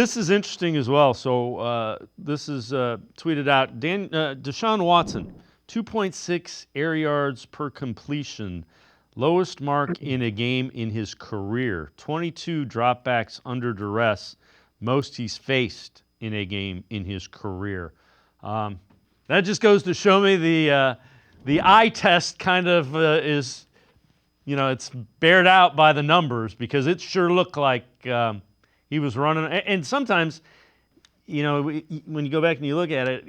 This is interesting as well. So this is tweeted out. Deshaun Watson, 2.6 air yards per completion, lowest mark in a game in his career. 22 dropbacks under duress, most he's faced in a game in his career. That just goes to show me the eye test kind of is, it's bared out by the numbers, because it sure looked like he was running. And sometimes, when you go back and you look at it,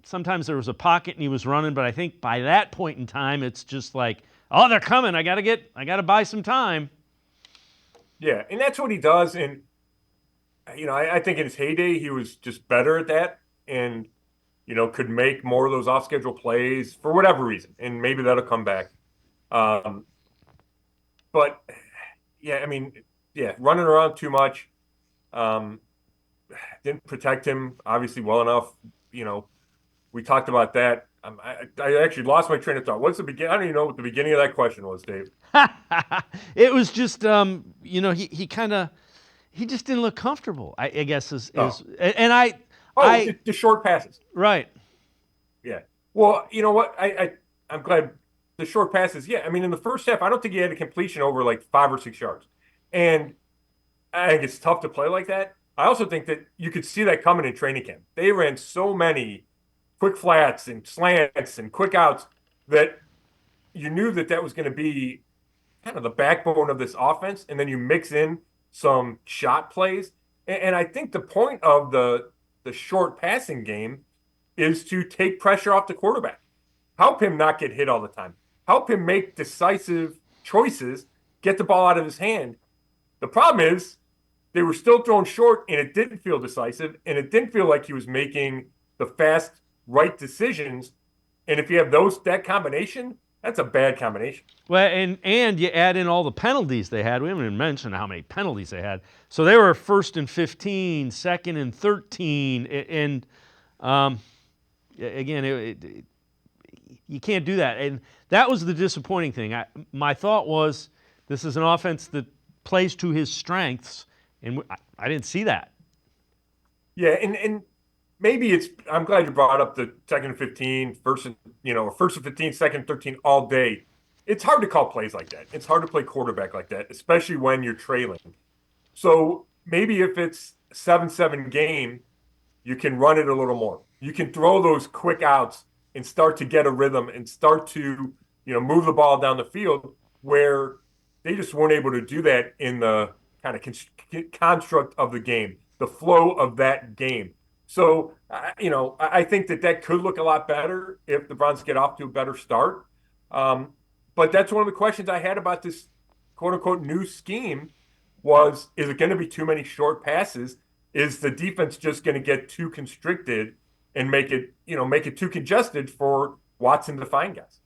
sometimes there was a pocket and he was running, but I think by that point in time, it's just like, oh, they're coming. I got to buy some time. Yeah, and that's what he does. And, I think in his heyday, he was just better at that and, could make more of those off-schedule plays for whatever reason. And maybe that'll come back. But, yeah, running around too much. Didn't protect him, obviously, well enough. We talked about that. I actually lost my train of thought. What's the beginning? I don't even know what the beginning of that question was, Dave. It was just, he just didn't look comfortable, I guess, The short passes. Right. Yeah. Well, you know what? I'm glad the short passes. Yeah. In the first half, I don't think he had a completion over like 5 or 6 yards. And I think it's tough to play like that. I also think that you could see that coming in training camp. They ran so many quick flats and slants and quick outs that you knew that was going to be kind of the backbone of this offense. And then you mix in some shot plays. And I think the point of the short passing game is to take pressure off the quarterback. Help him not get hit all the time. Help him make decisive choices, get the ball out of his hand. The problem is they were still thrown short, and it didn't feel decisive, and it didn't feel like he was making the fast, right decisions. And if you have that combination, that's a bad combination. Well, and you add in all the penalties they had. We haven't even mentioned how many penalties they had. So they were 1st and 15, 2nd and 13, and again, you can't do that. And that was the disappointing thing. My thought was, this is an offense that plays to his strengths, and I didn't see that. Yeah, and maybe I'm glad you brought up the 2nd and 15, first and 15, 2nd and 13 all day. It's hard to call plays like that. It's hard to play quarterback like that, especially when you're trailing. So maybe if it's 7-7 game, you can run it a little more. You can throw those quick outs and start to get a rhythm and start to, move the ball down the field, where they just weren't able to do that in the kind of construct of the game, the flow of that game. So, I think that could look a lot better if the Browns get off to a better start. But that's one of the questions I had about this quote-unquote new scheme was, is it going to be too many short passes? Is the defense just going to get too constricted and make it too congested for Watson to find guys?